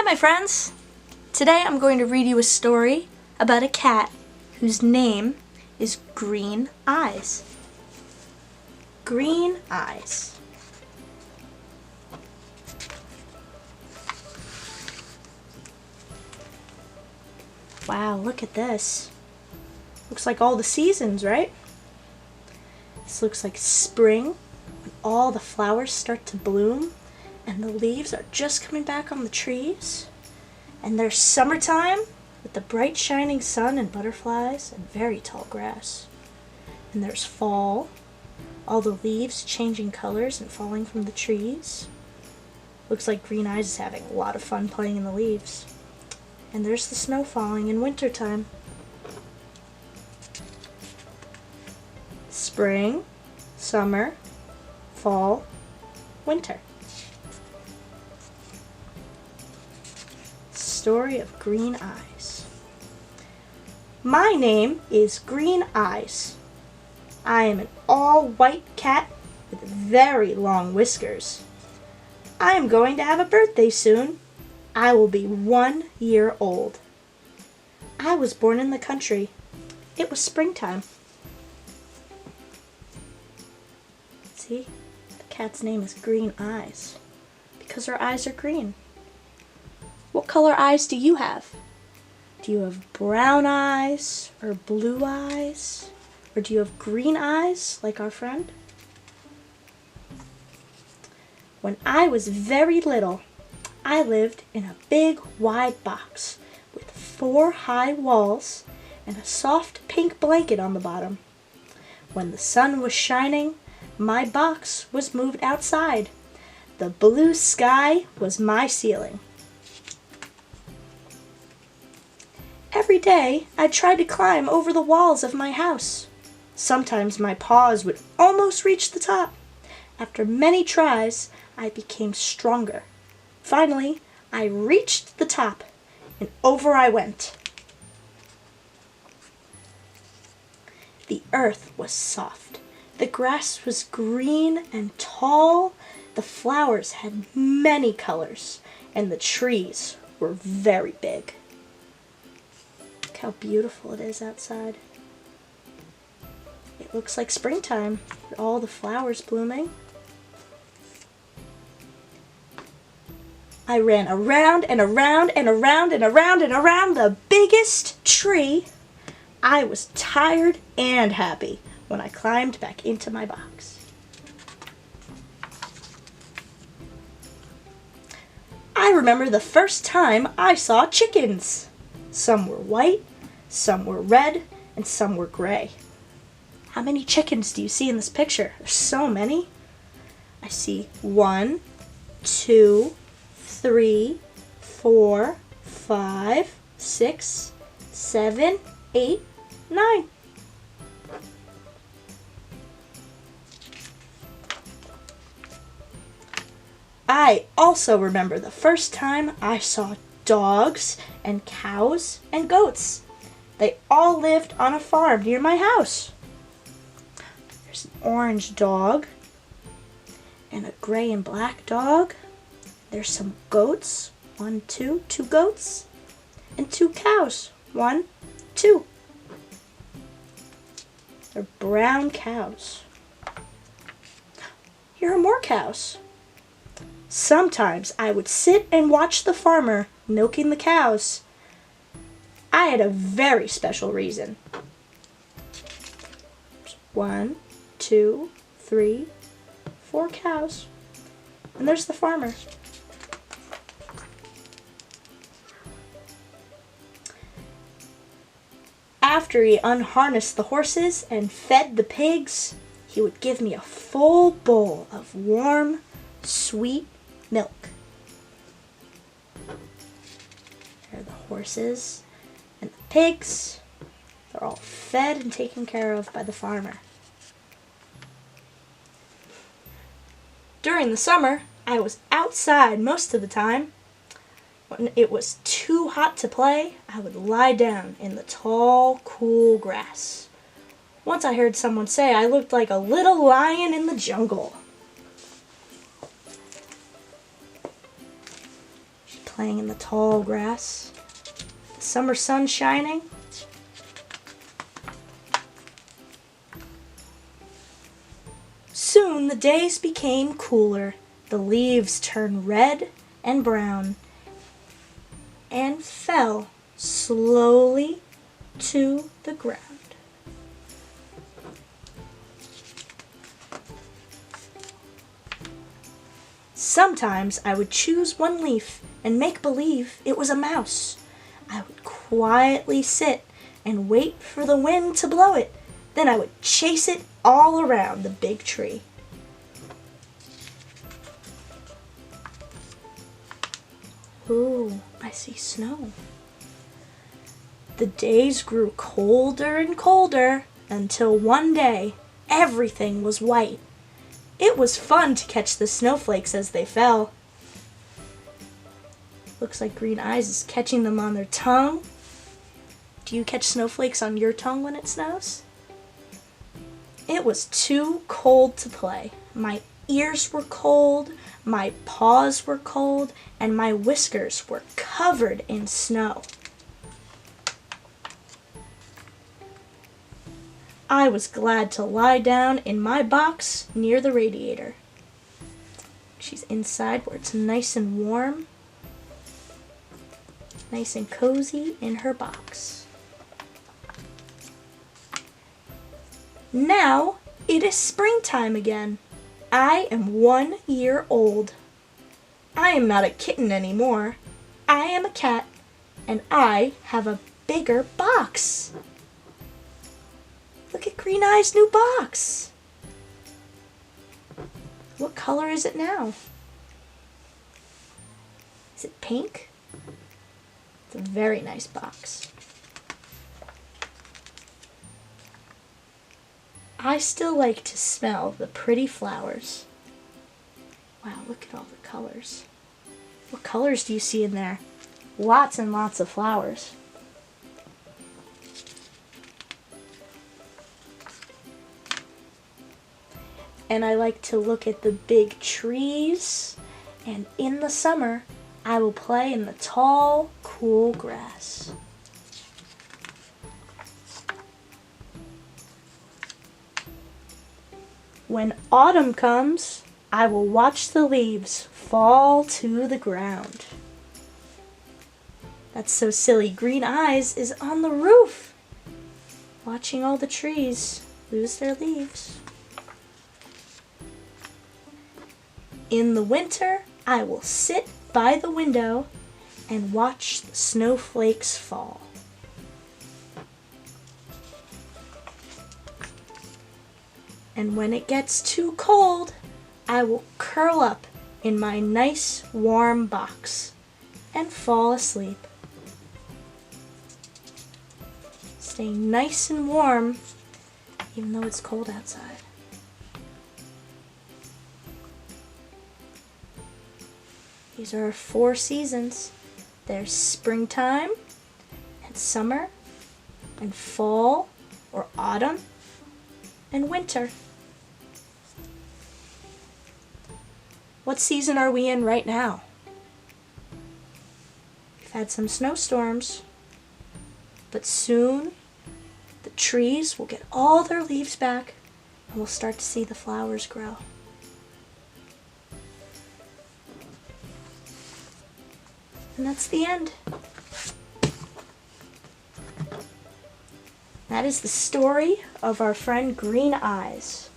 my friends! Today I'm going to read you a story about a cat whose name is Green Eyes. Green Eyes. Wow, look at this. Looks like all the seasons, right? This looks like spring when all the flowers start to bloom and the leaves are just coming back on the trees. And there's summertime with the bright shining sun and butterflies and very tall grass. And there's fall, all the leaves changing colors and falling from the trees. Looks like Green Eyes is having a lot of fun playing in the leaves. And there's the snow falling in wintertime. Spring, summer, fall, winter. Story of Green Eyes. My name is Green Eyes. I am an all-white cat with very long whiskers. I am going to have a birthday soon. I will be 1 year old. I was born in the country. It was springtime. See, the cat's name is Green Eyes because her eyes are green. What color eyes do you have? Do you have brown eyes or blue eyes? Or do you have green eyes like our friend? When I was very little, I lived in a big wide box with 4 high walls and a soft pink blanket on the bottom. When the sun was shining, my box was moved outside. The blue sky was my ceiling. Every day, I tried to climb over the walls of my house. Sometimes my paws would almost reach the top. After many tries, I became stronger. Finally, I reached the top, and over I went. The earth was soft. The grass was green and tall. The flowers had many colors, and the trees were very big. Look how beautiful it is outside. It looks like springtime with all the flowers blooming. I ran around and around and around and around and around the biggest tree. I was tired and happy when I climbed back into my box. I remember the first time I saw chickens. Some were white, some were red, and some were gray. How many chickens do you see in this picture? There's so many. I see 1, 2, 3, 4, 5, 6, 7, 8, 9. I also remember the first time I saw dogs and cows and goats. They all lived on a farm near my house. There's an orange dog and a gray and black dog. There's some goats, 1, 2 goats, and 2 cows, 1, 2. They're brown cows. Here are more cows. Sometimes I would sit and watch the farmer milking the cows. I had a very special reason. 1, 2, 3, 4 cows. And there's the farmer. After he unharnessed the horses and fed the pigs, he would give me a full bowl of warm, sweet milk. There are the horses and the pigs. They're all fed and taken care of by the farmer. During the summer, I was outside most of the time. When it was too hot to play, I would lie down in the tall, cool grass. Once I heard someone say I looked like a little lion in the jungle. playing in the tall grass. The summer sun shining. Soon the days became cooler. The leaves turned red and brown and fell slowly to the ground. Sometimes I would choose one leaf and make believe it was a mouse. I would quietly sit and wait for the wind to blow it. Then I would chase it all around the big tree. Ooh, I see snow. The days grew colder and colder until one day everything was white. It was fun to catch the snowflakes as they fell. Looks like Green Eyes is catching them on their tongue. Do you catch snowflakes on your tongue when it snows? It was too cold to play. My ears were cold, my paws were cold, and my whiskers were covered in snow. I was glad to lie down in my box near the radiator. She's inside where it's nice and warm, nice and cozy in her box. Now it is springtime again. I am 1 year old. I am not a kitten anymore. I am a cat, and I have a bigger box. Look at Green Eye's new box. What color is it now? Is it pink? It's a very nice box. I still like to smell the pretty flowers. Wow, look at all the colors. What colors do you see in there? Lots and lots of flowers. And I like to look at the big trees, and in the summer, I will play in the tall, cool grass. When autumn comes, I will watch the leaves fall to the ground. That's so silly. Green Eyes is on the roof, watching all the trees lose their leaves. In the winter, I will sit by the window and watch the snowflakes fall. And when it gets too cold, I will curl up in my nice warm box and fall asleep. Staying nice and warm even though it's cold outside. These are our 4 seasons. There's springtime and summer and fall or autumn and winter. What season are we in right now? We've had some snowstorms, but soon the trees will get all their leaves back and we'll start to see the flowers grow. And that's the end. That is the story of our friend Green Eyes.